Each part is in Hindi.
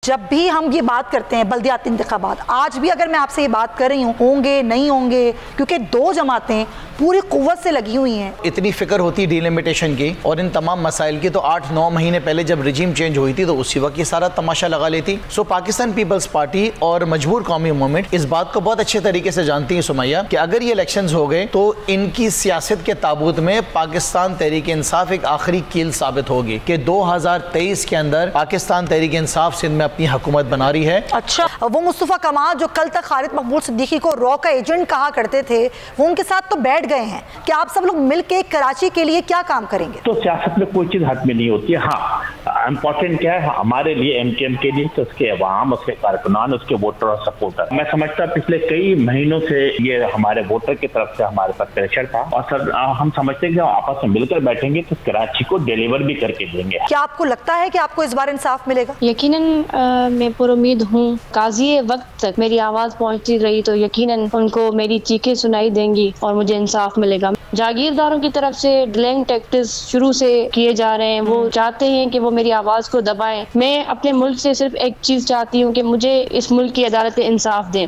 जब भी हम ये बात करते हैं बल्दियाती इंतखाबात, आज भी अगर मैं आपसे ये बात कर रही हूँ होंगे नहीं होंगे, क्योंकि दो जमातें पूरी कुव्वत से लगी हुई हैं। इतनी फिक्र होती डिलिमिटेशन की और इन तमाम मसाइल की तो 8-9 महीने पहले जब रिजीम चेंज हुई थी तो उसी वक्त ये सारा तमाशा लगा लेती। सो पाकिस्तान पीपल्स पार्टी और मजबूर कौमी मूवमेंट इस बात को बहुत अच्छे तरीके से जानती है सुमैया कि अगर ये इलेक्शंस हो गए तो इनकी सियासत के ताबूत में पाकिस्तान तहरीक इंसाफ एक आखिरी कील साबित होगी कि 2023 के अंदर पाकिस्तान तहरीक इंसाफ सिंध में अपनी हुकूमत बना रही है। अच्छा, वो मुस्तफा कमाल जो कल तक खालिद मकबूल सिद्दीकी को रॉ का एजेंट कहा करते थे, वो उनके साथ तो बैठ गए हैं कि आप सब लोग मिलके कराची के लिए क्या काम करेंगे? तो सियासत में कोई चीज हाथ में नहीं होती है। हाँ, इम्पोर्टेंट क्या है हमारे लिए, एमकेएम के लिए, तो उसके अवाम, उसके कारकुनान, उसके वोटर और सपोर्टर। मैं समझता पिछले कई महीनों से ये हमारे वोटर की तरफ से हमारे पास प्रेशर था और सर हम समझते हैं कि आपस में मिलकर बैठेंगे तो कराची को डिलीवर भी करके देंगे। क्या आपको लगता है कि आपको इस बार इंसाफ मिलेगा? यकीनन मैं पुरुमीद हूँ। काजी वक्त तक मेरी आवाज पहुँचती रही तो यकीनन उनको मेरी चीखें सुनाई देंगी और मुझे इंसाफ मिलेगा। जागीरदारों की तरफ से डिलेइंग टैक्टिक्स शुरू से किए जा रहे हैं। वो चाहते हैं कि वो मेरी आवाज को दबाएं। मैं अपने मुल्क से सिर्फ एक चीज चाहती हूँ कि मुझे इस मुल्क की अदालतें इंसाफ दें।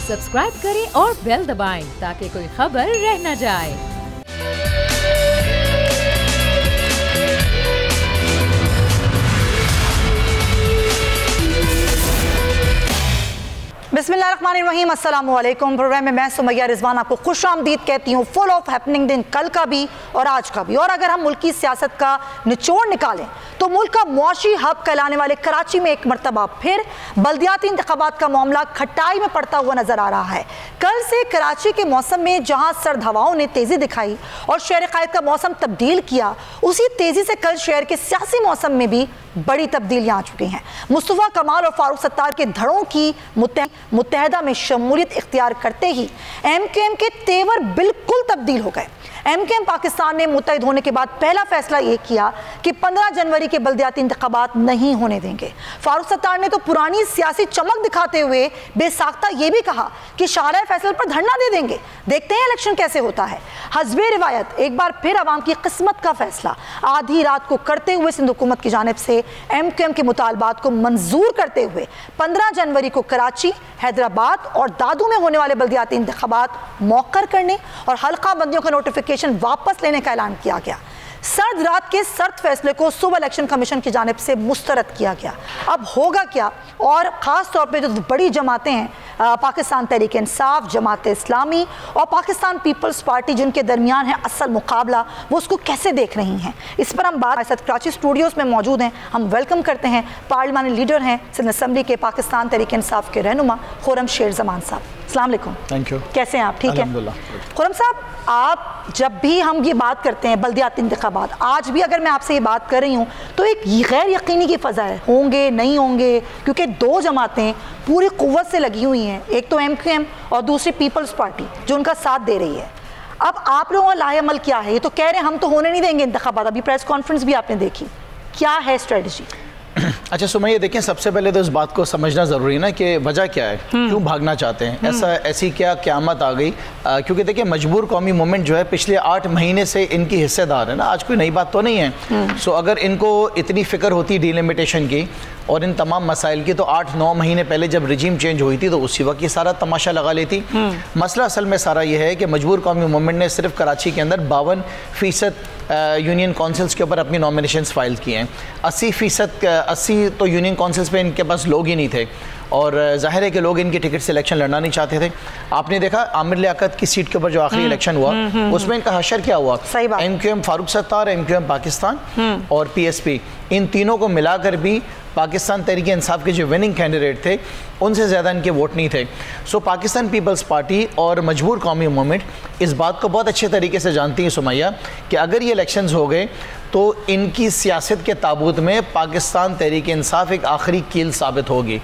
सब्सक्राइब करें और बेल दबाएं ताकि कोई खबर रह न जाए। बिस्मिल्लाहिर्रहमानिर्रहीम, अस्सलाम वालेकुम। प्रोग्राम में मैं सुमैया रिजवान आपको खुश आमदीद कहती हूँ। फुल ऑफ हैपनिंग दिन कल का भी और आज का भी। और अगर हम मुल्क की सियासत का निचोड़ निकालें तो मुल्क का मुआशी हब कहलाने वाले कराची में एक मरतबा फिर बल्दियाती इंतखाबात का मामला खटाई में पड़ता हुआ नजर आ रहा है। कल से कराची के मौसम में जहाँ सर्द हवाओं ने तेजी दिखाई और शहर क़ायद का मौसम तब्दील किया, उसी तेजी से कल शहर के सियासी मौसम में भी बड़ी तब्दीलियां आ चुकी हैं। मुस्तफा कमाल और फारूक सत्तार के धड़ों की मुत्तहदा में शमूलियत इख्तियार करते ही एमकेएम के तेवर बिल्कुल तब्दील हो गए। एमकेएम पाकिस्तान ने मुत्तहिद होने के बाद पहला फैसला ये किया कि 15 जनवरी के बल्दियाती इंतखाबात नहीं होने देंगे। फारूक सत्तार ने तो पुरानी सियासी चमक दिखाते हुए बेसाख्ता ये भी कहा कि शाहराह फैसल पर धरना दे देंगे। देखते हैं इलेक्शन कैसे होता है। हस्बे रिवायत एक बार फिर अवाम की किस्मत का फैसला आधी रात को करते हुए सिंध हुकूमत की जानिब से एमकेएम के मुतालबात को मंजूर करते हुए 15 जनवरी को कराची, हैदराबाद और दादू में होने वाले बल्दियाती इंतखाबात मौकर करने और हल्का बंदियों का नोटिफिकेशन वापस लेने का ऐलान किया गया। सर्द रात के सर्द फैसले को सुबह इलेक्शन कमीशन की जानिब से मुस्तरद किया गया। अब होगा क्या, और ख़ास तौर पे जो बड़ी जमातें हैं पाकिस्तान तहरीक इंसाफ, जमात इस्लामी और पाकिस्तान पीपल्स पार्टी जिनके दरमियान है असल मुकाबला, वो उसको कैसे देख रही हैं, इस पर हम बात कराची स्टूडियोज़ में मौजूद हैं। हम वेलकम करते हैं पार्लिमानी लीडर हैं सिंध असम्बली के पाकिस्तान तहरीक इंसाफ के रहनुमा खुर्रम शेर जमान साहब। अस्सलाम वालेकुम। Thank you. कैसे हैं आप? ठीक है खुर्रम साहब, आप जब भी हम ये बात करते हैं बल्दियाती इंतखाबात, आज भी अगर मैं आपसे ये बात कर रही हूँ तो एक गैर यकीनी की फ़ज़ा है, होंगे नहीं होंगे, क्योंकि दो जमातें पूरी कुव्वत से लगी हुई हैं, एक तो एमकेएम और दूसरी पीपल्स पार्टी जो उनका साथ दे रही है। अब आप लोगों का लाहेअमल क्या है? ये तो कह रहे हैं हम तो होने नहीं देंगे इंतखाबात, अभी प्रेस कॉन्फ्रेंस भी आपने देखी, क्या है स्ट्रेटजी? अच्छा सुमैया, देखें सबसे पहले तो इस बात को समझना ज़रूरी है ना कि वजह क्या है, क्यों भागना चाहते हैं, ऐसी क्या क़यामत आ गई। क्योंकि देखिए मजबूर कौमी मूवमेंट जो है पिछले 8 महीने से इनकी हिस्सेदार है ना, आज कोई नई बात तो नहीं है। सो अगर इनको इतनी फ़िक्र होती डिलिमिटेशन की और इन तमाम मसाइल की तो 8-9 महीने पहले जब रिजीम चेंज हुई थी तो उसी वक्त ये सारा तमाशा लगा लेती। मसला असल में सारा ये है कि मजबूर कौमी मूवमेंट ने सिर्फ कराची के अंदर 52% यूनियन काउंसिल्स के ऊपर अपनी नॉमिनेशंस फाइल किए हैं। 80% तो यूनियन काउंसिल्स पे इनके पास लोग ही नहीं थे और जाहिर है कि लोग इनकी टिकट से इलेक्शन लड़ना नहीं चाहते थे। आपने देखा आमिर लियाकत की सीट के ऊपर जो आखिरी इलेक्शन हुआ उसमें इनका हशर क्या हुआ, एमकेएम फारूक सत्तार, एमकेएम पाकिस्तान और पीएसपी, इन तीनों को मिलाकर भी पाकिस्तान तहरीक इंसाफ के जो विनिंग कैंडिडेट थे उनसे ज़्यादा इनके वोट नहीं थे। सो पाकिस्तान पीपल्स पार्टी और मजबूर कौमी मूवमेंट इस बात को बहुत अच्छे तरीके से जानती है सुमैया कि अगर ये इलेक्शंस हो गए तो इनकी सियासत के ताबूत में पाकिस्तान तहरीक इंसाफ एक आखिरी कील साबित होगी।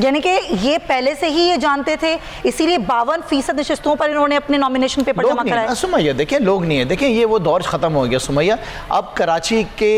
यानी कि ये पहले से ही ये जानते थे, इसीलिए 52% नशिस्तों पर इन्होंने अपने नॉमिनेशन पेपर जमा कराए। सुमैया देखिए लोग नहीं है, देखिए ये वो दौर ख़त्म हो गया सुमैया। अब कराची के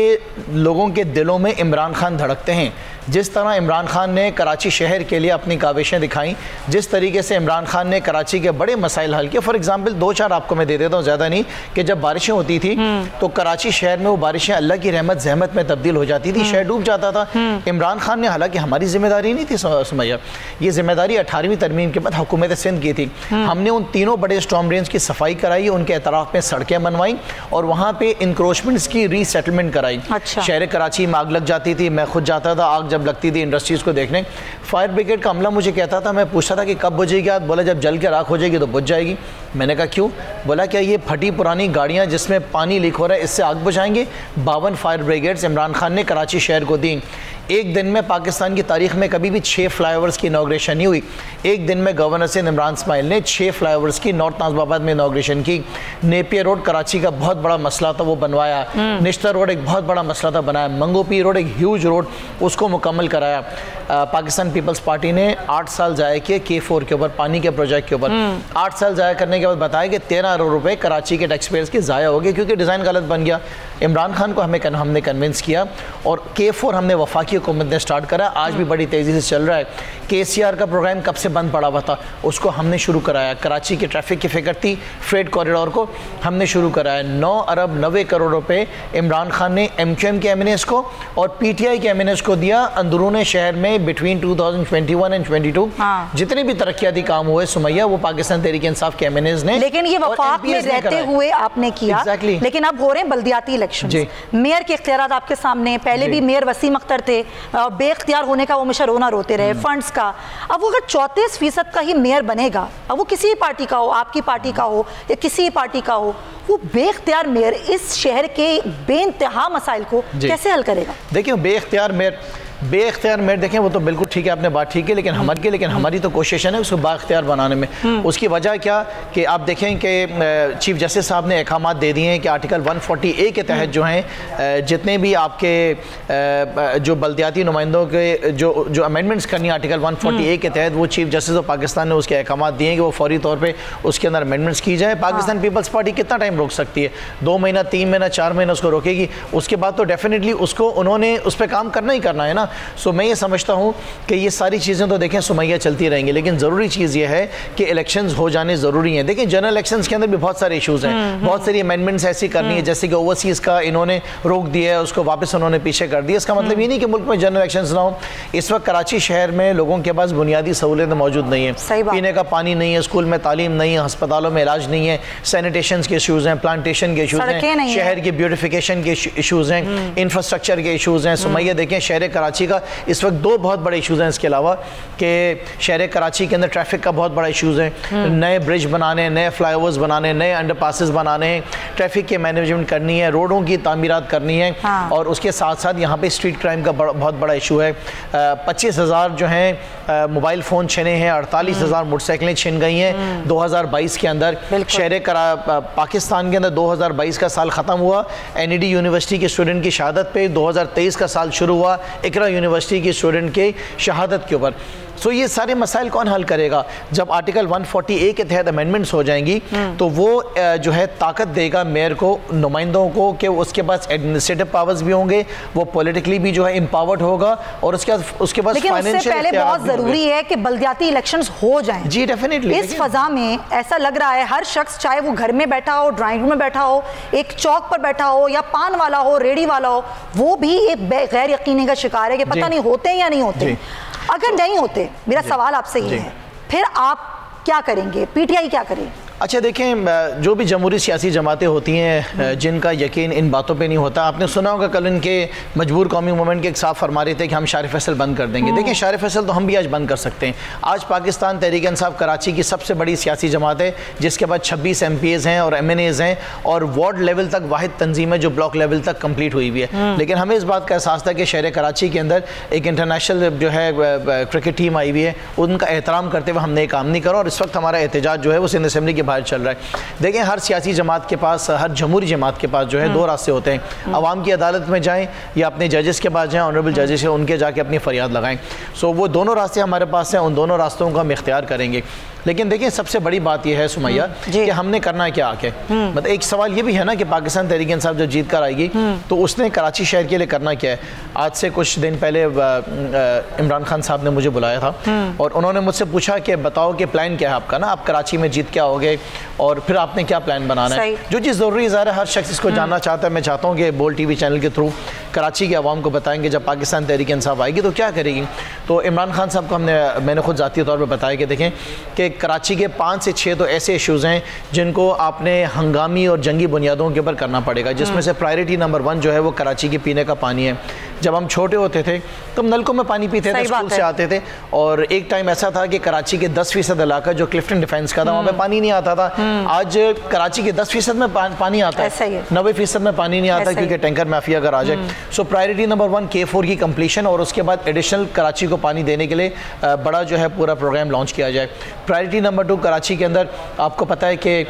लोगों के दिलों में इमरान खान धड़कते हैं, जिस तरह इमरान खान ने कराची शहर के लिए अपनी काविशें दिखाई, जिस तरीके से इमरान खान ने कराची के बड़े मसाइल हल किए। फॉर एग्जांपल 2-4 आपको मैं दे देता हूँ, ज़्यादा नहीं, कि जब बारिशें होती थी तो कराची शहर में वो बारिशें अल्लाह की रहमत जहमत में तब्दील हो जाती थी, शहर डूब जाता था। इमरान खान ने, हालांकि हमारी जिम्मेदारी नहीं थी सुमैया, ये जिम्मेदारी 18वीं तरमीम के बाद हुकूमत सिंध की थी। हमने उन तीनों बड़े स्टॉर्म ड्रेन्स की सफाई कराई, उनके अतराफ में सड़कें बनवाई और वहाँ पे इंक्रोचमेंट्स की रीसेटलमेंट कराई। अच्छा। शहर कराची में आग लग जाती थी, मैं खुद जाता था आग जब लगती थी इंडस्ट्रीज़ को देखने। फायर ब्रिगेड का अमला मुझे कहता था, मैं पूछता था कि कब बुझेगी आग, बोला जब जल के राख हो जाएगी तो बुझ जाएगी। मैंने कहा क्यों? बोला क्या ये फटी पुरानी गाड़ियाँ जिसमें पानी लीक हो रहा है इससे आग बुझाएंगे? 52 फायर ब्रिगेड्स इमरान खान ने कराची शहर को दी। एक दिन में पाकिस्तान की तारीख में कभी भी 6 फ्लाईओवर्स की इनॉग्रेशन नहीं हुई। एक दिन में गवर्नर सिंध इमरान इस्माइल ने 6 फ्लाईओवर्स की नॉर्थ नाज़िबाबाद में इनॉग्रेशन की। नेपियर रोड कराची का बहुत बड़ा मसला था, वो बनवाया। निश्तर रोड एक बहुत बड़ा मसला था, बनाया। मंगोपी रोड एक ह्यूज रोड, उसको मुकम्मल कराया। पाकिस्तान पीपल्स पार्टी ने 8 साल ज़ाया किए K4 के ऊपर, पानी के प्रोजेक्ट के ऊपर। 8 साल ज़ाया करने के बाद बताया कि 13 अरब रुपये कराची के टैक्स पेयर्स के ज़ाया हो गए क्योंकि डिज़ाइन गलत बन गया। इमरान खान को हमने कन्विंस किया और K4 हमने वफाकी हुकूमत ने स्टार्ट करा, आज भी बड़ी तेज़ी से चल रहा है। KCR का प्रोग्राम कब से बंद पड़ा हुआ था, उसको हमने शुरू कराया। कराची की ट्रैफिक की फिक्र थी, फ्रेट कॉरिडोर को हमने शुरू कराया। 9 अरब 90 करोड़ रुपए इमरान खान ने MQM के MNAs को और PTI के MNAs को दिया। अंदरून शहर में बिटवीन 2021 एंड 22 जितने भी तरक्याती काम हुए सुमैया, वो पाकिस्तान तहरीक इंसाफ के MNAs ने, लेकिन ये वफाक में रहते हुए आपने किया। Exactly. लेकिन अब हो रहे हैं बल्दियाती इलेक्शन, मेयर के इख्तियारात आपके सामने। पहले भी मेयर वसीम अख्तर थे, बेख्तियार होने का वो हमेशा रोते रहे, फंड्स का। अब वो अगर 34% का ही मेयर बनेगा, अब वो किसी पार्टी का हो, आपकी पार्टी का हो या किसी पार्टी का हो, वो बेख्तियार मेयर इस शहर के बेइंतहा मसाइल को कैसे हल करेगा? देखिए बेख्तियार मेयर देखें, वो तो बिल्कुल ठीक है, आपने बात ठीक है, लेकिन हमारी तो कोशिश है ना उसको बाख्तियार बनाने में। उसकी वजह क्या कि आप देखें कि चीफ जस्टिस साहब ने अहकामात दे दिए हैं कि आर्टिकल 140A के तहत जो हैं जितने भी आपके जो बल्दियाती नुमाइंदों के जो अमेंडमेंट्स करनी है आर्टिकल 140A के तहत, वो चीफ जस्टिस ऑफ पाकिस्तान ने उसके अहकामात दिए हैं कि वो फौरी तौर पर उसके अंदर अमेंडमेंट्स की जाए। पाकिस्तान पीपल्स पार्टी कितना टाइम रोक सकती है? 2 महीना, 3 महीना, 4 महीना उसको रोकेगी। उसके बाद तो डेफिनेटली उसको उन्होंने उस पर काम करना ही करना है ना। सो मैं ये समझता हूँ कि ये सारी चीज़ें तो देखें सुमैया चलती रहेंगी, लेकिन ज़रूरी चीज़ ये है कि इलेक्शंस हो जाने ज़रूरी हैं। देखिए जनरल इलेक्शंस के अंदर भी बहुत सारे इशूज़ हैं, बहुत सारी अमेंडमेंट्स ऐसी करनी है, जैसे कि ओवरसीज़ का इन्होंने रोक दिया है, उसको वापस उन्होंने पीछे कर दिया। इसका मतलब ये नहीं कि मुल्क में जनरल इलेक्शंस ना हो। इस वक्त कराची शहर में लोगों के पास बुनियादी सहूलियत मौजूद नहीं है, पीने का पानी नहीं है, स्कूल में तालीम नहीं है, अस्पतालों में इलाज नहीं है, सैनिटेशन के इशूज़ हैं, प्लांटेशन के इशूज़ हैं, शहर की ब्यूटिफिकेशन के इशूज़ हैं, इंफ्रास्ट्रक्चर के इशूज़ हैं। सुमैया देखें शहर कराची का इस वक्त 2 बहुत बड़े इशूज़ हैं इसके अलावा, कि शहर कराची के अंदर ट्रैफिक का बहुत बड़ा इशूज़ है। नए ब्रिज बनाने, नए फ्लाईओवर्स बनाने, नए अंडरपासेस बनाने हैं, ट्रैफिक की मैनेजमेंट करनी है, रोडों की तामीरात करनी है। और उसके साथ साथ यहाँ पे स्ट्रीट क्राइम का बहुत बड़ा इशू है। 25,000 जो हैं मोबाइल फ़ोन छिने हैं, 48,000 मोटरसाइकिलें छिन गई हैं 2022 के अंदर। शहर पाकिस्तान के अंदर 2022 का साल ख़त्म हुआ NED यूनिवर्सिटी के स्टूडेंट की शहादत पे, 2023 का साल शुरू हुआ इकरा यूनिवर्सिटी की स्टूडेंट के शहादत के ऊपर। सो ये सारे मसाइल कौन हल करेगा? जब आर्टिकल 140A के तहत अमेंडमेंट्स हो जाएंगी तो वो जो है ताकत देगा मेयर को, नुमाइंदों को, कि उसके पास एडमिनिस्ट्रेटिव पावर्स भी होंगे, वो पॉलिटिकली भी जो है एम्पावर्ड होगा और उसके बाद लेकिन उससे पहले बहुत ज़रूरी है कि बल्दियाती इलेक्शंस हो जाएं। जी डेफिनेटली। इस फजा में ऐसा लग रहा है हर शख्स, चाहे वो घर में बैठा हो, ड्राइंग रूम में बैठा हो, एक चौक पर बैठा हो, या पान वाला हो, रेडी वाला हो, वो भी एक गैर यकीनी का शिकार है कि पता नहीं होते हैं या नहीं होते। अगर नहीं होते, मेरा सवाल आपसे ये है, फिर आप क्या करेंगे? PTI क्या करें? अच्छा देखें, जो भी जमहूरी सियासी जमातें होती हैं जिनका यकीन इन बातों पे नहीं होता, आपने सुना होगा कल इनके मजबूर कौमी मूवमेंट के एक साहब फरमा रहे थे कि हम शार फैसल बंद कर देंगे। देखिए शार फैसल तो हम भी आज बंद कर सकते हैं। आज पाकिस्तान तहरीक इंसाफ कराची की सबसे बड़ी सियासी जमात है, जिसके बाद 26 MPs हैं और MNAs हैं और वार्ड लेवल तक वाहिद तंजीम है जो ब्लॉक लेवल तक कम्प्लीट हुई हुई है। लेकिन हमें इस बात का एहसास था कि शहर कराची के अंदर एक इंटरनेशनल जो है क्रिकेट टीम आई हुई है, उनका एहतराम करते हुए हमने काम नहीं करा और इस वक्त हमारा एहतजाज जो है वो सिंध असेंबली के बाहर चल रहा है। देखें हर सियासी जमात के पास, हर जमहूरी जमात के पास जो है 2 रास्ते होते हैं, अवाम की अदालत में जाएं या अपने जजेस के पास जाएं, ऑनरेबल जजेस से उनके जाके अपनी फरियाद लगाएं। सो वो दोनों रास्ते हमारे पास हैं, उन दोनों रास्तों को हम इख्तियार करेंगे। लेकिन देखिए सबसे बड़ी बात यह है सुमैया कि हमने करना क्या आके, मतलब एक सवाल ये भी है ना कि पाकिस्तान तहरीक इंसाफ जब जीत कर आएगी तो उसने कराची शहर के लिए करना क्या है। आज से कुछ दिन पहले इमरान खान साहब ने मुझे बुलाया था और उन्होंने मुझसे पूछा कि बताओ कि प्लान क्या है आपका ना, आप कराची में जीत के आओगे और फिर आपने क्या प्लान बनाना है। जो चीज़ ज़रूरी है हर शख्स इसको जानना चाहता है। मैं चाहता हूँ कि बोल TV चैनल के थ्रू कराची के अवाम को बताएंगे जब पाकिस्तान तहरीक इंसाफ आएगी तो क्या करेगी। तो इमरान खान साहब को मैंने खुद ज़ाती तौर पर बताया कि देखें कि कराची के 5 से 6 तो ऐसे इश्यूज़ हैं जिनको आपने हंगामी और जंगी बुनियादों के ऊपर करना पड़ेगा, जिसमें से प्रायोरिटी नंबर 1 जो है वो कराची के पीने का पानी है। जब हम छोटे होते थे तो हम नलकों में पानी पीते थे, स्कूल से आते थे, और एक टाइम ऐसा था कि कराची के 10% इलाका जो क्लिफ्टन डिफेंस का था वहाँ पे पानी नहीं आता था। आज कराची के 10% में पानी आता है, 90% में पानी नहीं आता क्योंकि टैंकर माफिया अगर आ जाए। सो प्रायोरिटी नंबर 1 K4 की कंप्लीशन और उसके बाद एडिशनल कराची को पानी देने के लिए बड़ा जो है पूरा प्रोग्राम लॉन्च किया जाए। प्रायोरिटी नंबर 2 कराची के अंदर आपको पता है कि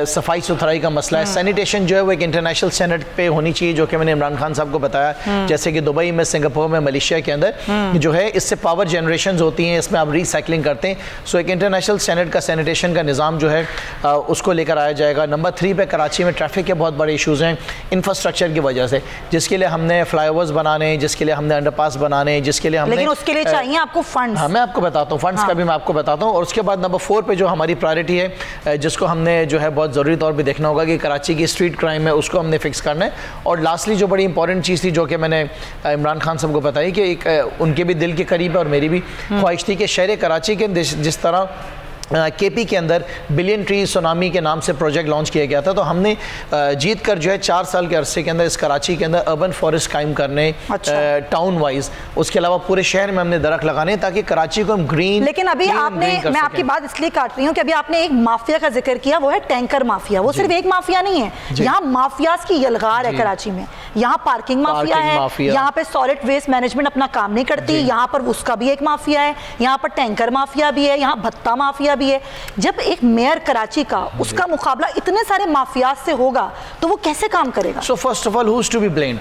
सफाई सुथराई का मसला है, सैनिटेशन जो है वो एक इंटरनेशनल स्टैंडर्ड पे होनी चाहिए, जो कि मैंने इमरान खान साहब को बताया। जैसे कि दुबई में, सिंगापुर में, मलेशिया के अंदर जो है इससे पावर जनरेशन होती हैं, इसमें आप रिसाइकलिंग करते हैं। सो एक इंटरनेशनल स्टैंडर्ड का सैनिटेशन का निज़ाम जो है उसको लेकर आया जाएगा। नंबर 3 पे कराची में ट्रैफिक के बहुत बड़े इशूज़ हैं इंफ्रास्ट्रक्चर की वजह से, जिसके लिए हमने फ्लाईओवर्स बनाने, जिसके लिए हमने अंडरपास बनाने, जिसके लिए हमने, लेकिन उसके लिए चाहिए आपको फंड्स। हाँ, मैं आपको बताता हूँ फंड्स का भी मैं आपको बताता हूँ। और उसके बाद नंबर 4 पे जो हमारी प्रायोरिटी है जिसको हमने जो है बहुत ज़रूरी तौर पे देखना होगा कि कराची की स्ट्रीट क्राइम है, उसको हमने फिक्स करना है। और लास्टली जो बड़ी इंपॉर्टेंट चीज़ थी जो कि मैंने इमरान खान साहब को बताई कि एक उनके भी दिल के करीब है और मेरी भी ख्वाहिश थी कि शहर कराची के जिस तरह KP के अंदर बिलियन ट्री सुनामी के नाम से प्रोजेक्ट लॉन्च किया गया था, तो हमने जीत कर जो है 4 साल के अरसे के अंदर इस कराची के अंदर अर्बन फॉरेस्ट कायम करने, टाउन वाइज, उसके अलावा पूरे शहर में हमने दरख्त लगाने ताकि कराची को हम ग्रीन। लेकिन अभी आपने, मैं आपकी बात इसलिए काट रही हूँ कि अभी आपने एक माफिया का जिक्र किया, वो है टैंकर माफिया। वो सिर्फ एक माफिया नहीं है, यहाँ माफियाज की यलगार है कराची में। यहाँ पार्किंग माफिया है, यहाँ पे सॉलिड वेस्ट मैनेजमेंट अपना काम नहीं करती, यहाँ पर उसका भी एक माफिया है, यहाँ पर टैंकर माफिया भी है, यहाँ भत्ता माफिया भी है। जब एक मेयर कराची का उसका मुकाबला इतने सारे माफियाज से होगा तो वो कैसे काम करेगा? So first of all who is to be blamed?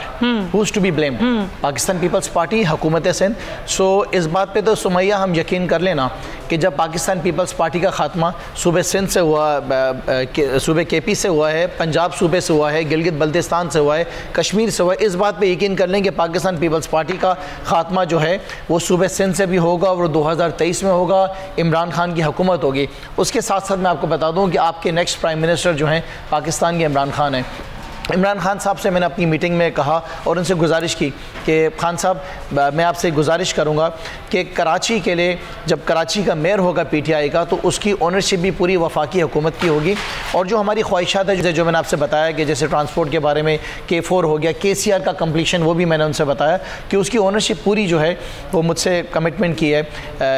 Who is to be blamed? Pakistan Peoples Party, हुकूमत सिंध। सो इस बात पे तो सुमैया हम यकीन कर लेना कि जब पाकिस्तान पीपल्स पार्टी का खात्मा सूबे सिंध से हुआ, सूबे KP से हुआ है, पंजाब सूबे से हुआ है, गिलगित बल्तिस्तान से हुआ है, कश्मीर से हुआ है, इस बात पे यकीन कर लें कि पाकिस्तान पीपल्स पार्टी का खात्मा जो है वो सूबे सिंध से भी होगा और 2023 में होगा, इमरान खान की हुकूमत होगी। उसके साथ साथ मैं आपको बता दूं कि आपके नेक्स्ट प्राइम मिनिस्टर जो हैं पाकिस्तान के इमरान खान हैं। इमरान खान साहब से मैंने अपनी मीटिंग में कहा और उनसे गुजारिश की कि खान साहब मैं आपसे गुजारिश करूंगा कि कराची के लिए जब कराची का मेयर होगा PTI का तो उसकी ओनरशिप भी पूरी वफाकी हुकूमत की होगी। और जो हमारी ख्वाहिशात है जो मैंने आपसे बताया कि जैसे ट्रांसपोर्ट के बारे में K4 हो गया, KCR का कम्प्लीशन, वो भी मैंने उनसे बताया कि उसकी ओनरशिप पूरी जो है वो मुझसे कमिटमेंट की है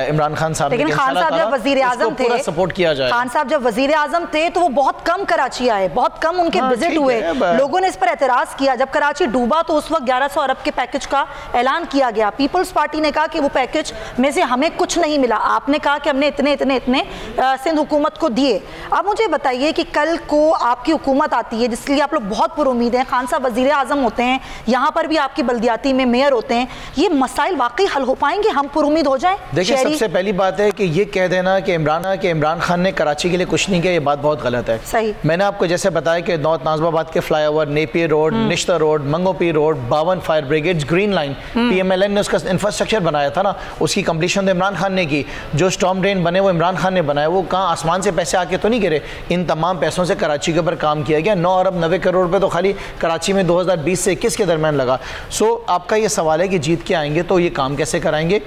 इमरान खान साहब। लेकिन खान साहब जब वज़ीर आज़म थे, सपोर्ट किया जाए। खान साहब जब वज़ीर आज़म थे तो वो बहुत कम कराची आए, बहुत कम उनके विजिट हुए, लोगों ने इस पर एतराज़ किया। जब कराची डूबा तो उस वक्त 1100 अरब के पैकेज का ऐलान किया गया। पीपल्स पार्टी ने कहा कि वो पैकेज में से हमें कुछ नहीं मिला, आपने कहा कि हमने इतने इतने इतने सिंध हुकूमत को दिए। अब मुझे बताइए कि कल को आपकी हुकूमत आती है जिसके लिए आप लोग बहुत पुरुमीद हैं, खान साहब वज़ीर आज़म होते हैं, यहाँ पर भी आपकी बल्दियाती में मेयर होते हैं, ये मसाइल वाकई हल हो पाएंगे? हम पुरुमीद हो जाएं? देखिए सबसे पहली बात है कि ये कह देना कि इमरान खान ने कराची के लिए कुछ नहीं किया, ये बात बहुत गलत है। सही, मैंने आपको जैसे बताया कि नॉर्थ नाज़िमाबाद के flyover, Napier road, Nishtar road, मंगोपी road, 52 fire brigades, green line, PMLN ने उसका इंफ्रास्ट्रक्चर बनाया था ना, उसकी कंप्लीशन तो इमरान खान ने की। जो स्टॉर्म ड्रेन बने वो इमरान खान ने बनाया। वो कहाँ आसमान से पैसे आके तो नहीं गिरे, इन तमाम पैसों से कराची के ऊपर काम किया गया। 9 अरब 90 करोड़ रुपए तो खाली कराची में 2020 से 21 के दरमियान लगा। सो आपका ये सवाल है कि जीत के आएंगे तो ये काम कैसे कराएंगे?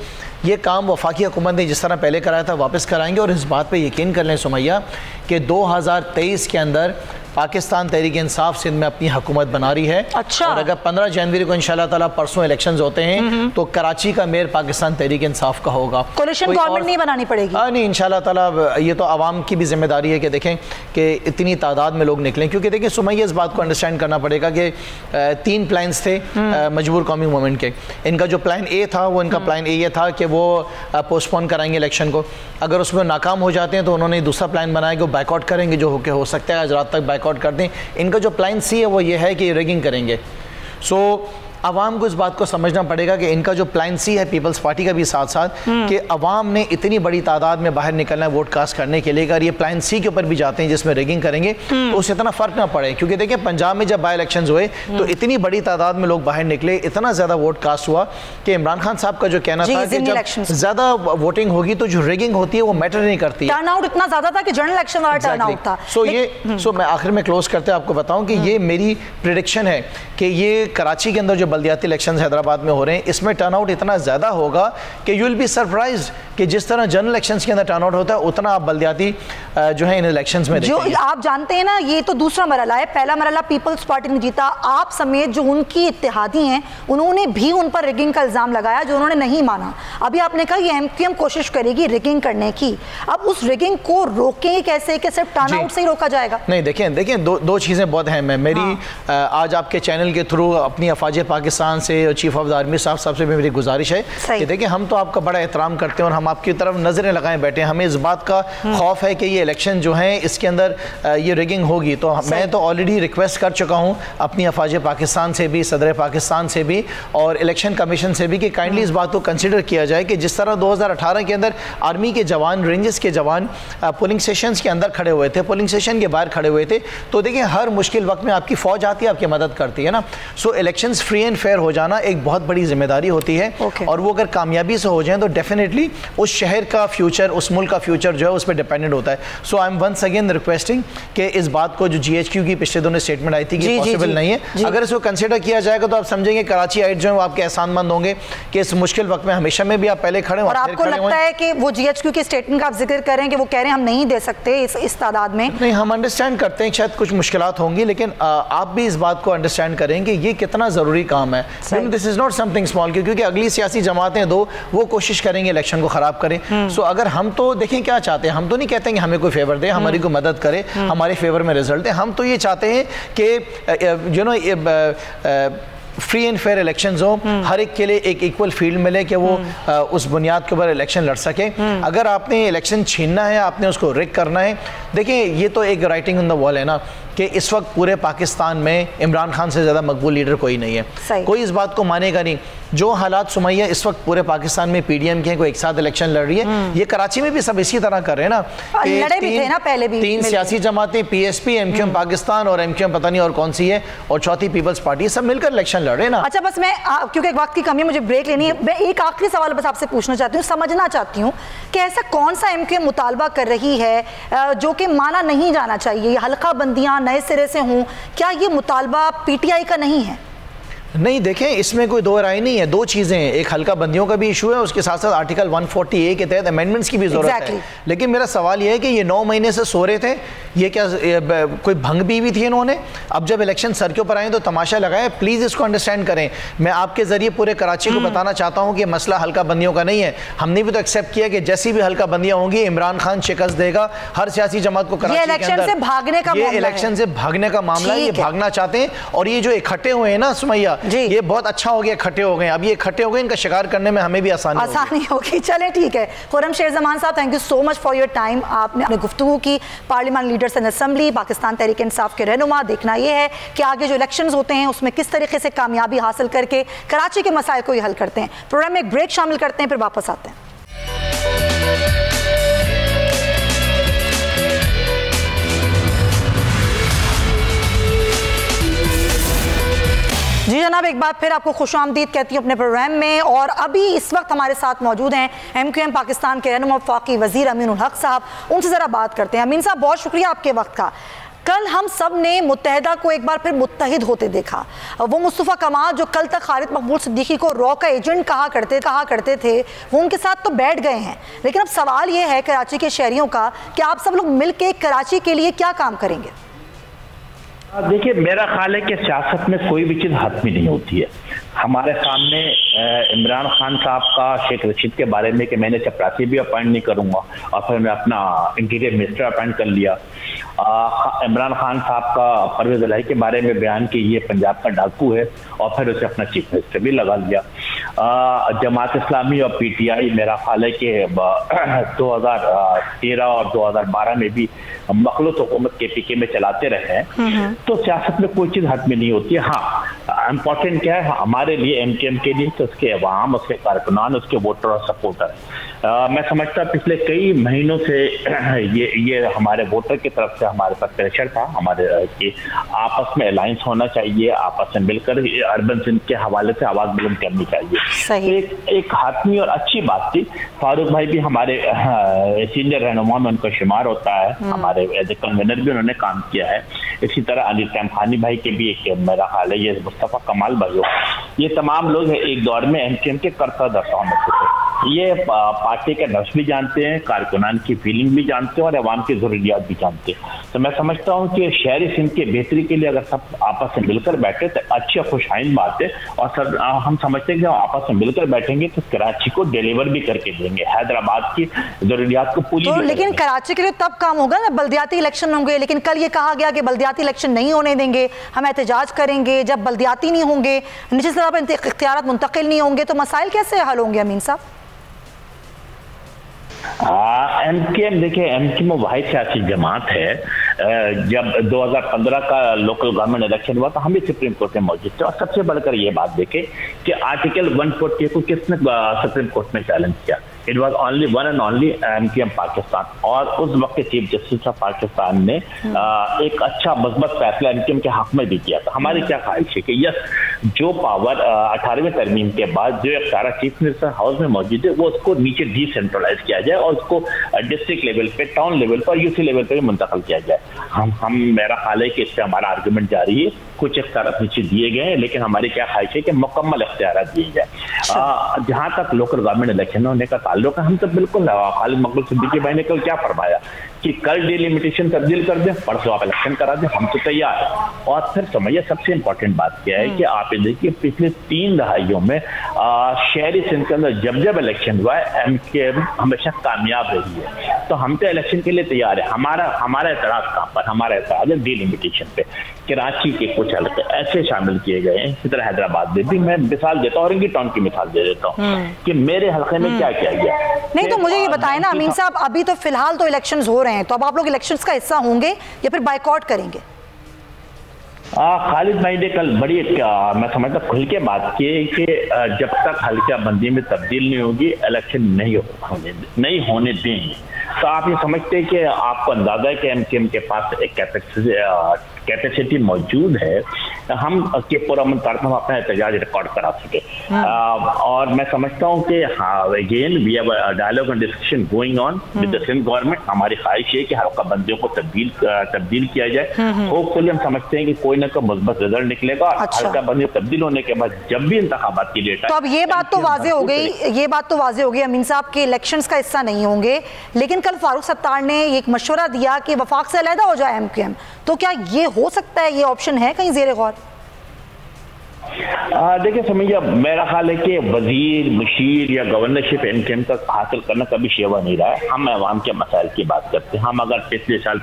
ये काम वफाकी हुकूमत ने जिस तरह पहले कराया था वापस कराएंगे। और इस बात पे यकीन कर लें सुमैया कि 2023 के अंदर पाकिस्तान तहरीक इंसाफ सिंध में अपनी हुकूमत बना रही है। अच्छा। और अगर 15 जनवरी को इंशाल्लाह ताला परसों इलेक्शंस होते हैं तो कराची का मेयर पाकिस्तान तहरीक इंसाफ का होगा। कोलिशन गवर्नमेंट नहीं बनानी पड़ेगी? नहीं, इंशाल्लाह ताला ये तो आवाम की भी जिम्मेदारी है कि देखें कि इतनी तादाद में लोग निकलें। क्योंकि देखिए सुमैया इस बात को अंडरस्टैंड करना पड़ेगा कि 3 प्लान्स थे मजबूर कौमी मूवमेंट के। इनका जो प्लान A था वो इनका प्लान A ये था कि वो पोस्टपोन कराएंगे इलेक्शन को। अगर उसमें नाकाम हो जाते हैं तो उन्होंने दूसरा प्लान बनाया कि वो बैकआउट करेंगे, जो हो सकता है आज रात तक बैकआउट कर दें। इनका जो प्लान C है वो ये है कि रिगिंग करेंगे। सो अवाम को इस बात को समझना पड़ेगा कि इनका जो प्लान सी है पीपल्स पार्टी का भी साथ साथ कि अवाम ने इतनी बड़ी तादाद में बाहर निकलना है वोट कास्ट करने के लिए, अगर ये प्लान सी के ऊपर भी जाते हैं जिसमें रिगिंग करेंगे तो उससे इतना फर्क ना पड़े। क्योंकि देखिए पंजाब में जब बाई इलेक्शन हुए तो इतनी बड़ी तादाद में लोग बाहर निकले, इतना ज्यादा वोट कास्ट हुआ कि इमरान खान साहब का जो कहना था कि जब ज्यादा वोटिंग होगी तो जो रिगिंग होती है वो मैटर नहीं करती। टर्नआउट इतना ज्यादा था कि जनरल इलेक्शन वाला टर्नआउट था। सो मैं आखिर में क्लोज करते आपको बताऊं कि ये मेरी प्रेडिक्शन है कि ये कराची के अंदर जो बल्दियाती इलेक्शन हैदराबाद में हो रहे हैं इसमें टर्नआउट इतना ज्यादा होगा कि यू विल बी सरप्राइज्ड कि जिस तरह जनरल इलेक्शंस के अंदर टर्नआउट होता है उतना आप बल्दियाती जो है इन इलेक्शंस में जो आप जानते हैं ना, ये तो दूसरा मरहला है। पहला मरहला पीपल्स पार्टी ने जीता, आप समेत जो उनकी इत्तेहादी हैं उन्होंने भी उन पर रिगिंग का इल्जाम लगाया जो उन्होंने नहीं माना। अभी आपने कहा ये एमक्यूएम कोशिश करेगी रिगिंग करने की, अब उस रिगिंग को रोकें कैसे कि सिर्फ टर्नआउट से ही रोका जाएगा? नहीं, देखिए दो चीज़ें बहुत अहम है मेरी। आज आपके चैनल के थ्रू अपनी अफवाज पाकिस्तान से और चीफ ऑफ द आर्मी साहब से मेरी गुजारिश है कि देखिए हम तो आपका बड़ा एहतराम करते हैं और हम आपकी तरफ नजरें लगाए बैठे हैं। हमें इस बात का खौफ है कि ये इलेक्शन जो है इसके अंदर ये रिगिंग होगी, तो मैं तो ऑलरेडी रिक्वेस्ट कर चुका हूँ अपनी अफवाज पाकिस्तान से भी, सदर पाकिस्तान से भी और इलेक्शन कमीशन से भी कि काइंडली इस बात को कंसिडर किया जाए कि जिस तरह 2018 के अंदर आर्मी के जवान, रेंजेस के जवान पोलिंग स्टेशन के अंदर खड़े हुए थे, पोलिंग स्टेशन के बाहर खड़े हुए थे, तो देखिए हर मुश्किल वक्त में आपकी फौज आती है, आपकी मदद करती है ना। सो इलेक्शंस फ्री एंड फेयर हो जाना एक बहुत बड़ी जिम्मेदारी होती है और वो अगर कामयाबी से हो जाए तो डेफिनेटली उस शहर का फ्यूचर, उस मुल्क का फ्यूचर जो है उस पर डिपेंडेंट होता है। So I am once again requesting कि इस बात को जो GHQ की पिछले दिनों स्टेटमेंट आई थी कि पॉसिबल नहीं है, अगर इसको कंसिडर किया जाएगा तो आप समझेंगे कराची आइट जो है वो आपके एहसानमंद होंगे कि इस मुश्किल वक्त में हमेशा में भी आप पहले खड़े हो। और आपको लगता है कि वो GHQ की स्टेटमेंट का आप जिक्र करें कि वो कह रहे हैं हम नहीं दे सकते इस तादाद में? नहीं, हम अंडरस्टैंड करते हैं शायद कुछ मुश्किलात होंगी, लेकिन आप भी इस बात को अंडरस्टैंड करें कि ये कितना ज़रूरी काम है। This is not something small, क्योंकि अगली सियासी जमातें दो वो कोशिश करेंगे इलेक्शन को ख़राब करें। सो अगर हम तो देखें क्या चाहते हैं, हम तो नहीं कहते हैं कि हमें कोई फेवर दे, हमारी कोई मदद करे, हमारे फेवर में रिजल्ट दे। हम तो ये चाहते हैं कि you know free and fair elections हो, हर एक के लिए एक इक्वल फील्ड मिले कि वो उस बुनियाद के ऊपर इलेक्शन लड़ सके। अगर आपने इलेक्शन छीनना है, आपने उसको रिग करना है, देखिए ये तो एक राइटिंग ऑन द वॉल है ना कि इस वक्त पूरे पाकिस्तान में इमरान खान से ज़्यादा मकबूल लीडर कोई नहीं है, कोई इस बात को मानेगा नहीं। जो हालात सुमैया इस वक्त पूरे पाकिस्तान में PDM के हैं, कोई एक साथ इलेक्शन लड़ रही है, ये कराची में भी सब इसी तरह कर रहे हैं ना, लड़े भी थे ना पहले भी तीन सियासी जमातें PSP, MQM पाकिस्तान और MQM पता नहीं और कौन सी है और चौथी पीपल्स पार्टी, सब मिलकर इलेक्शन लड़ रहे हैं ना। अच्छा, बस मैं क्योंकि एक वक्त की कमी है, मुझे ब्रेक लेनी है, मैं एक आखिरी सवाल बस आपसे पूछना चाहती हूँ, समझना चाहती हूँ कि ऐसा कौन सा MQM मुतालबा कर रही है जो कि माना नहीं जाना चाहिए, हल्का बंदियां नए सिरे से हों, क्या ये मुतालबा PTI का नहीं है? नहीं, देखें इसमें कोई दो राय नहीं है, दो चीज़ें हैं, एक हल्का बंदियों का भी इशू है, उसके साथ साथ आर्टिकल 140A के तहत अमेंडमेंट्स की भी ज़रूरत है। लेकिन मेरा सवाल यह है कि ये 9 महीने से सो रहे थे, ये क्या कोई भंग पी हुई थी इन्होंने? अब जब इलेक्शन सर के ऊपर आए तो तमाशा लगाए, प्लीज़ इसको अंडरस्टैंड करें। मैं आपके ज़रिए पूरे कराची को बताना चाहता हूँ कि मसला हल्का बंदियों का नहीं है। हमने भी तो एक्सेप्ट किया कि जैसी भी हल्का बंदियाँ होंगी इमरान खान शिकस्त देगा हर सियासी जमात को कराची के अंदर। इलेक्शन से भागने का मामला है, ये भागना चाहते हैं। और ये जो इकट्ठे हुए हैं ना सुमैया, ये बहुत अच्छा हो गया, इकट्ठे हो गए, अब ये इकट्ठे हो गए, इनका शिकार करने में हमें भी आसानी होगी। चलें ठीक है, खुर्रम शेर जमान साहब, thank you so much for your time. आपने अपनी गुफ्तगू की parliament leaders in assembly, Pakistan Tehreek Insaf के रहनुमा। देखना यह है कि आगे जो इलेक्शंस होते हैं उसमें किस तरीके से कामयाबी हासिल करके कराची के मसाइल को ही हल करते हैं। प्रोग्राम में एक ब्रेक शामिल करते हैं, फिर वापस आते हैं। जी जनाब, एक बार फिर आपको खुशामदीद कहती हूँ अपने प्रोग्राम में। और अभी इस वक्त हमारे साथ मौजूद हैं MQM पाकिस्तान के रहनुमा वफाकी वज़ीर अमीनुल हक साहब। उनसे ज़रा बात करते हैं। अमीन साहब, बहुत शुक्रिया आपके वक्त का। कल हम सब ने मुत्तहिदा को एक बार फिर मुत्तहिद होते देखा। वो मुस्तफ़ा कमाल जो कल तक खालिद मकबूल सिद्दीकी को रॉ का एजेंट कहा करते थे, वो उनके साथ तो बैठ गए हैं। लेकिन अब सवाल ये है कराची के शहरियों का कि आप सब लोग मिल के कराची के लिए क्या काम करेंगे? देखिए, मेरा ख्याल है कि सियासत में कोई भी चीज़ हातमी नहीं होती है। हमारे सामने इमरान खान साहब का शेख रशीद के बारे में कि मैंने चपरासी भी अपॉइंट नहीं करूंगा और फिर मैं अपना इंटीरियर मिनिस्टर अपॉइंट कर लिया। इमरान खान साहब का परवेज इलाही के बारे में बयान कि ये पंजाब का डाकू है और फिर उसे अपना चीफ मिनिस्टर भी लगा लिया। जमात इस्लामी और PTI मेरा ख्याल है कि 2013 और 2012 में भी मखलूत हुकूमत KPK में चलाते रहे हैं। तो सियासत में कोई चीज़ हाथ में नहीं होती है। हाँ, इम्पोर्टेंट क्या है हमारे लिए, एमकेएम के लिए, तो उसके अवाम, उसके कारकुनान, उसके वोटर और सपोर्टर। मैं समझता पिछले कई महीनों से ये हमारे वोटर की तरफ से हमारे पास प्रेशर था हमारे कि आपस में अलायंस होना चाहिए, आपस में मिलकर अर्बन सिंध के हवाले से आवाज बुलंद करनी चाहिए। एक हाथमी और अच्छी बात थी। फारूक भाई भी हमारे सीनियर रहनुमा में उनका शुमार होता है, हमारे एज ए कन्वीनर भी उन्होंने काम किया है। इसी तरह अली खानी भाई के भी एक मेरा ख्याल है, ये मुस्तफ़ा कमाल भाई, ये तमाम लोग एक दौर में एमकेएम के कर्ता धर्ता में थे। ये पार्टी के नफ्स भी जानते हैं, कारकुनान की फीलिंग भी जानते हैं और अवाम की जरूरियात भी जानते हैं। तो मैं समझता हूँ कि शहरी सिंध के बेहतरी के लिए अगर सब आपस में मिलकर बैठे तो अच्छी खुशहाइन बात है। और सर हम समझते हैं कि आपस में मिलकर बैठेंगे तो कराची को डिलीवर भी करके देंगे, हैदराबाद की जरूरियात को पूरी तो। लेकिन कराची के लिए तब काम होगा ना, बल्दियाती इलेक्शन होंगे। लेकिन कल ये कहा गया कि बल्दियाती इलेक्शन नहीं होने देंगे, हम एहतजाज करेंगे। जब बल्दियाती नहीं होंगे, निचली सतह पर इख्तियारात मुंतकिल नहीं होंगे, तो मसाइल कैसे हल होंगे अमीन साहब? एमकेएम देखिए, एमकेएम वाहिद सियासी जमात है। जब 2015 का लोकल गवर्नमेंट इलेक्शन हुआ तो हम भी सुप्रीम कोर्ट में मौजूद थे। और सबसे बढ़कर ये बात देखें कि आर्टिकल 140 को किसने सुप्रीम कोर्ट में चैलेंज किया? It was only one and only MQM Pakistan. और उस वक्त के चीफ जस्टिस ऑफ पाकिस्तान ने एक अच्छा मजबूत फैसला एमकेएम के हक में भी किया था। हमारी क्या ख्वाहिश है कि यस, जो पावर 18वीं तरमीम के बाद जो सारा चीफ मिनिस्टर हाउस में मौजूद है वो उसको नीचे डिसेंट्रलाइज किया जाए और उसको डिस्ट्रिक्ट लेवल पे, टाउन लेवल पर, यूसी लेवल पर मुंतकिल किया जाए। हम मेरा ख्याल है कि इस पर हमारा आर्गूमेंट जारी है। कुछ इख्तियार नीचे दिए गए हैं, लेकिन हमारी क्या ख्वाहिश है कि मुकम्मल इख्तियार दिए जाए। जहां तक लोकल गवर्नमेंट इलेक्शन होने का ताल्लुक है, हम तो बिल्कुल खालिद मकबूल सिद्दीकी भाई ने कल क्या फरमाया कि कल डिलिमिटेशन तब्दील कर दें, परसों आप इलेक्शन करा दें, हम तो तैयार हैं। और फिर समझिए सबसे इंपॉर्टेंट बात क्या है कि आप देखिए पिछले 3 दहाइयों में शहरी सिंध के अंदर जब जब इलेक्शन हुआ है एमकेएम हमेशा कामयाब रही है। तो हम तो इलेक्शन के लिए तैयार है। हमारा एतराज कहाँ पर? हमारा एतराज है डिलिमिटेशन पे। कराची के कुछ हल्के ऐसे शामिल किए गए हैं, इसी तरह हैदराबाद में भी। मैं मिसाल देता हूँ, औरंगी टाउन की मिसाल दे देता हूँ कि मेरे हल्के में क्या किया गया। नहीं तो मुझे ये बताएं ना अमीन साहब, अभी तो फिलहाल तो इलेक्शंस हो रहे हैं, तो अब आप लोग इलेक्शंस का हिस्सा होंगे या फिर बायकॉट करेंगे? खालिद भाई ने कल बड़ी मैं समझता खुल के बात की कि जब तक हल्का बंदी में तब्दील नहीं होगी इलेक्शन नहीं होने देंगे। तो आप ये समझते हैं कि आपको अंदाजा है कि एमकेएम के पास एक कैपेसिटी मौजूद है, हम के पूरा हम अपना एहतजाज रिकॉर्ड करा सके। और मैं समझता हूँ कि again we have dialogue and discussion going on with the Sindh government. हमारी ख्वाहिश है कि हल्का बंदियों को तब्दील किया जाए। होपफुली हम समझते हैं कि कोई ना कोई मुस्बत रिजल्ट निकलेगा। अच्छा। हल्का बंदी तब्दील होने के बाद जब भी इंतखाबात की डेट है, तो अब ये बात तो वाजे हो गई, अमीन साहब के इलेक्शंस का हिस्सा नहीं होंगे। लेकिन कल फारूक सत्तार ने एक मशवरा दिया कि वफाक से अलहदा हो जाए एमकेएम, तो क्या ये हो सकता है? ये ऑप्शन है कहीं ज़ेरे गौर? देखिए समझिए, मेरा ख्याल है कि वजीर, मुशीर या गवर्नरशिप एमकेएम तक हासिल करना कभी शेवा नहीं रहा है। हम अवाम के मसाइल की बात करते हैं। हम अगर पिछले साल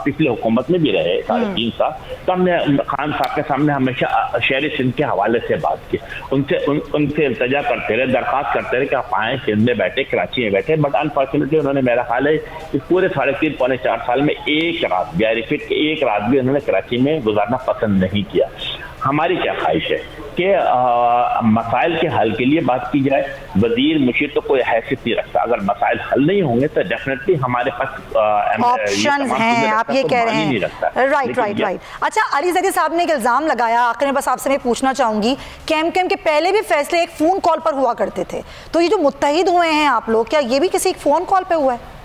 पिछले हुकूमत में भी रहे 3.5 साल, तो हमने खान साहब के सामने हमेशा शहरी सिंध के हवाले से बात की, उनसे इल्तजा करते रहे, दरख्वास्त करते रहे कि आप आए, सिंध में बैठे, कराची में बैठे। बट अनफॉर्चुनेटली उन्होंने, मेरा ख्याल है कि पूरे 3.5 पौने 4 साल में एक रात भी उन्होंने कराची में गुजारना पसंद नहीं किया। हमारी क्या ख्वाहिश है कि मसाइल के हल के लिए बात की जाए। वजीर मुशीर तो कोई हैसियत नहीं रखता। अगर मसाइल हल नहीं होंगे तो डेफिनेटली हमारे पास ऑप्शंस हैं, आप ये कह रहे हैं। राइट। अच्छा, अली ज़ैदी साहब ने एक इल्ज़ाम लगाया, आखिर में बस आपसे मैं पूछना चाहूंगी कि एमकेएम के पहले भी फैसले एक फ़ोन कॉल पर हुआ करते थे, तो ये जो मुत्तहिद हुए हैं आप लोग, क्या ये भी किसी एक फ़ोन कॉल पर हुआ है?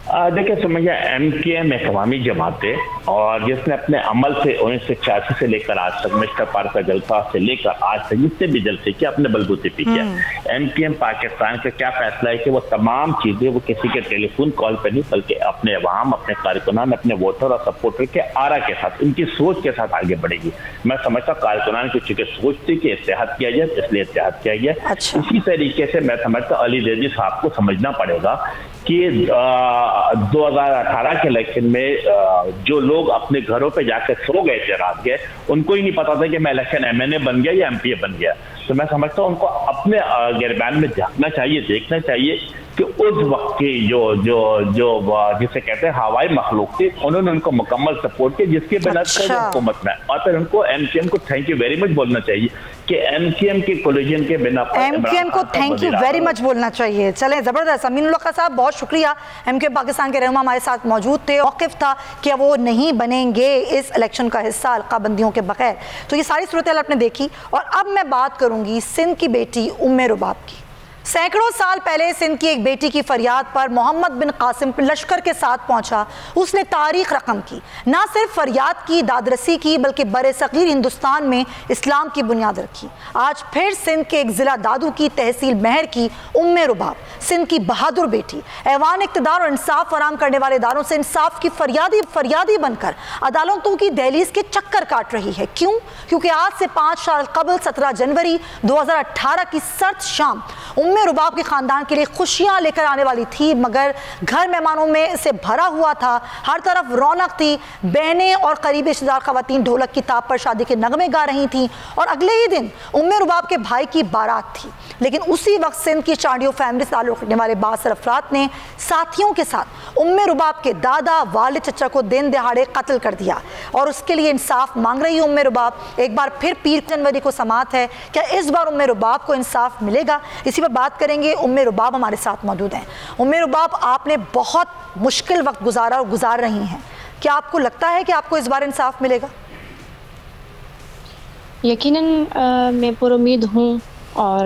देखिए समझिए, एमकेएम एक अवामी जमात है और जिसने अपने अमल से 1986 से लेकर आज तक, मिस्टर पार्क जलसा से लेकर आज तक जितने भी जलसे किए अपने बलबूते पे किया। एमकेएम पाकिस्तान का क्या फैसला है कि वो तमाम चीजें वो किसी के टेलीफोन कॉल पर नहीं, बल्कि अपने अवाम, अपने कारकुनान, अपने वोटर और सपोर्टर के आरा के साथ, उनकी सोच के साथ आगे बढ़ेगी। मैं समझता कारकुनान की चूंकि सोच थी कि इत्तेहाद किया जाए, इसलिए इत्तेहाद किया गया। अच्छा। इसी तरीके से मैं समझता अली ज़ैदी साहब को समझना पड़ेगा कि 2018 के इलेक्शन में जो लोग अपने घरों पे जाकर सो गए थे रात के, उनको ही नहीं पता था कि मैं इलेक्शन एमएनए बन गया या एमपीए बन गया। तो मैं समझता हूँ उनको अपने गिरबान में झांकना चाहिए, देखना चाहिए कि उस वक्त की जो जिसे कहते हैं हवाई मखलूक थी, उन्होंने उनको मुकम्मल सपोर्ट किया, जिसके बिना पर हुकूमत में। और फिर उनको एमकेएम को थैंक यू वेरी मच बोलना चाहिए कि एमकेएम के कोलिजन के बिना पर एमकेएम को थैंक यू वेरी मच बोलना चाहिए। चलें, जबरदस्त। अमीनुल हक साहब बहुत शुक्रिया। एमकेएम पाकिस्तान के रहनुमा हमारे साथ मौजूद थे। मौक़िफ़ था कि वो नहीं बनेंगे इस इलेक्शन का हिस्सा अलक़ाबंदियों के बगैर। तो ये सारी सूरत आपने देखी। और अब मैं बात करूंगी सिंध की बेटी उम्मे रुबाब की। सैकड़ों साल पहले सिंध की एक बेटी की फरियाद पर मोहम्मद बिन कासिम लश्कर के साथ पहुंचा। उसने तारीख रकम की, ना सिर्फ फरियाद की, दादरसी की, बल्कि बरे-सग़ीर हिंदुस्तान में इस्लाम की बुनियाद रखी। आज फिर सिंध के एक ज़िला दादू की तहसील महर की उम्मे रुबाब, सिंध की बहादुर बेटी, ऐवान इक़्तिदार और इंसाफ फराम करने वाले इदारों से इंसाफ की फरियादी बनकर अदालतों की दहलीज के चक्कर काट रही है। क्यों? क्योंकि आज से 5 साल कबल 17 जनवरी 2018 की सर्द शाम उम्मे रुबाब के खानदान के लिए खुशियां लेकर आने वाली थी, मगर घर मेहमानों में से भरा हुआ था। हर तरफ रौनक थी। बहनें और करीबी रिश्तेदार ख़वातीन ढोलक की ताप पर शादी के नगमे गा रही थीं। और अगले ही दिन उम्मे रुबाब के भाई की बारात थी। लेकिन उसी वक्त सिंध की चांडियो फैमिली से ताल्लुक़ रखने वाले बासर अफराद ने साथियों के साथ उम्मे रुबाब के दादा वालिद चचा को दिन दहाड़े कत्ल कर दिया। और उसके लिए इंसाफ मांग रही है उम्मे रुबाब। एक बार फिर 20 जनवरी को समात है। क्या इस बार उम्मे रुबाब को इंसाफ मिलेगा? इसी पर बात करेंगे। उम्मे रुबाब हमारे साथ मौजूद हैं। उम्मे रुबाब, आपने बहुत मुश्किल वक्त गुजारा और गुजार रही हैं। क्या आपको लगता है कि आपको इस बार इंसाफ मिलेगा? यकीनन मैं पुरुम्मीद हूँ और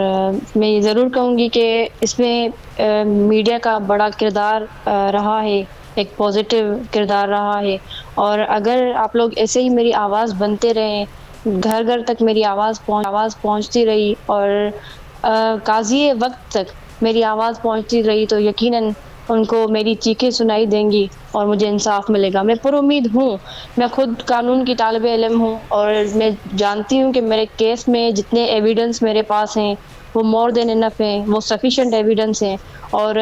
मैं ये ज़रूर कहूँगी कि इसमें मीडिया का बड़ा किरदार रहा है, एक पॉजिटिव किरदार रहा है। और अगर आप लोग ऐसे ही मेरी आवाज़ बनते रहें, घर घर तक मेरी आवाज़ पहुँचती रही और काज़ी वक्त तक मेरी आवाज़ पहुँचती रही, तो यकीनन उनको मेरी चीखें सुनाई देंगी और मुझे इंसाफ मिलेगा। मैं पुरुम्मीद हूँ। मैं खुद कानून की तालिबे इल्म हूँ और मैं जानती हूँ कि मेरे केस में जितने एविडेंस मेरे पास हैं वो मोर देन इनफ हैं, वो सफिशेंट एविडेंस हैं। और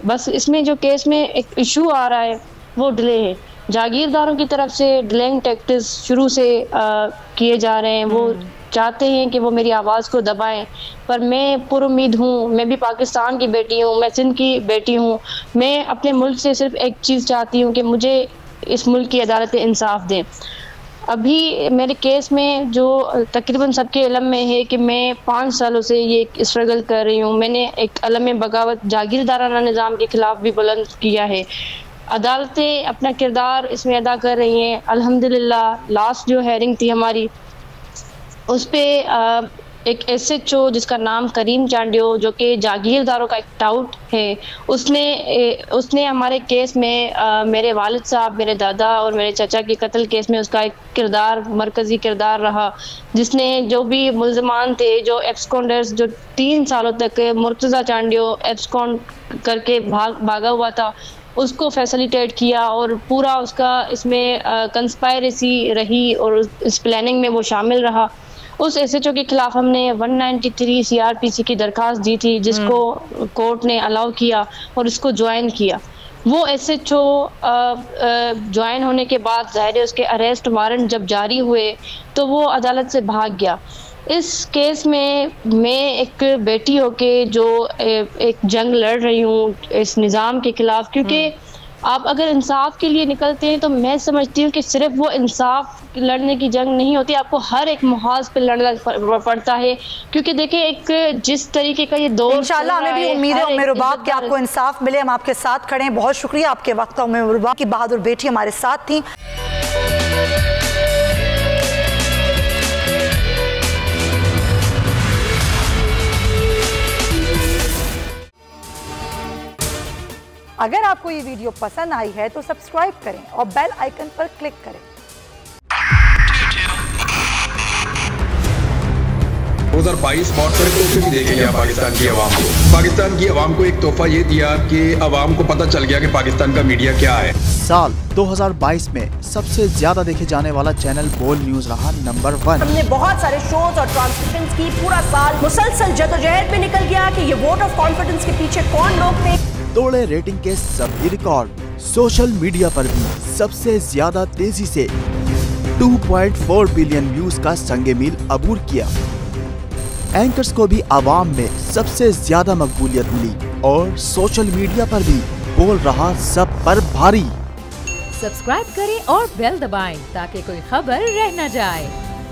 बस इसमें जो केस में एक इशू आ रहा है वो डिले है। जागीरदारों की तरफ से डिलेइंग टैक्टिक्स शुरू से किए जा रहे हैं। वो चाहते हैं कि वो मेरी आवाज़ को दबाएं, पर मैं पुरुम्मीद हूँ। मैं भी पाकिस्तान की बेटी हूँ, मैं सिंध की बेटी हूँ। मैं अपने मुल्क से सिर्फ एक चीज़ चाहती हूँ कि मुझे इस मुल्क की अदालतें इंसाफ दें। अभी मेरे केस में जो तकरीबन सबके इल्म में है कि मैं 5 सालों से ये स्ट्रगल कर रही हूँ। मैंने एक अलम बगावत जागीरदाराना निज़ाम के ख़िलाफ़ भी बुलंद किया है। अदालतें अपना किरदार इसमें अदा कर रही हैं। अल्हम्दुलिल्लाह लास्ट जो हेयरिंग थी हमारी, उस पर एक SHO जिसका नाम करीम चांडियो, जो कि जागीरदारों का एक टाउट है, उसने हमारे केस में मेरे वालिद साहब, मेरे दादा और मेरे चचा के कत्ल केस में उसका एक किरदार, मरकज़ी किरदार रहा, जिसने जो भी मुल्ज़मान थे, जो एब्सकॉन्डर्स, जो 3 सालों तक मुर्तज़ा चांडियो एब्सकॉन्ड करके भागा हुआ था, उसको फैसिलिटेट किया और पूरा उसका इसमें कंस्पायरेसी रही और इस प्लानिंग में वो शामिल रहा। उस SHO के खिलाफ हमने 193 CRPC की दरखास्त दी थी, जिसको कोर्ट ने अलाउ किया और इसको ज्वाइन किया। वो SHO ज्वाइन होने के बाद ज़ाहिर है उसके अरेस्ट वारंट जब जारी हुए तो वो अदालत से भाग गया। इस केस में मैं एक बेटी होके जो एक जंग लड़ रही हूँ इस निज़ाम के खिलाफ, क्योंकि आप अगर इंसाफ के लिए निकलते हैं तो मैं समझती हूँ कि सिर्फ वो इंसाफ लड़ने की जंग नहीं होती, आपको हर एक मुहाज पे लड़ना पड़ता है। क्योंकि देखिए एक जिस तरीके का ये दौर, इंशाल्लाह हमें भी उम्मीद है उम्मे रुबाब कि आपको इंसाफ मिले। हम आपके साथ खड़े हैं। बहुत शुक्रिया आपके वक्त का। उम्मे रुबाब की बहादुर बेटी हमारे साथ थी। अगर आपको ये वीडियो पसंद आई है तो सब्सक्राइब करें और बेल आइकन पर क्लिक करें। 2022 बहुत बड़े तोहफे भी देके गया पाकिस्तान की आवाम को। पाकिस्तान की आवाम को एक तोहफा ये दिया कि आवाम को पता चल गया कि पाकिस्तान का मीडिया क्या है। साल 2022 में सबसे ज्यादा देखे जाने वाला चैनल बोल न्यूज रहा नंबर 1। हमने बहुत सारे शोज और ट्रांसमिशंस की। पूरा साल मुसलसल जदोजहद में निकल गया कि ये वोट ऑफ कॉन्फिडेंस के पीछे कौन लोग थे। तोड़े रेटिंग के सभी रिकॉर्ड। सोशल मीडिया पर भी सबसे ज्यादा तेजी से 2.4 बिलियन व्यूज का संगे मील अबूर किया। एंकर्स को भी आवाम में सबसे ज्यादा मकबूलियत मिली और सोशल मीडिया पर भी बोल रहा सब पर भारी। सब्सक्राइब करें और बेल दबाएं ताकि कोई खबर रह न जाए।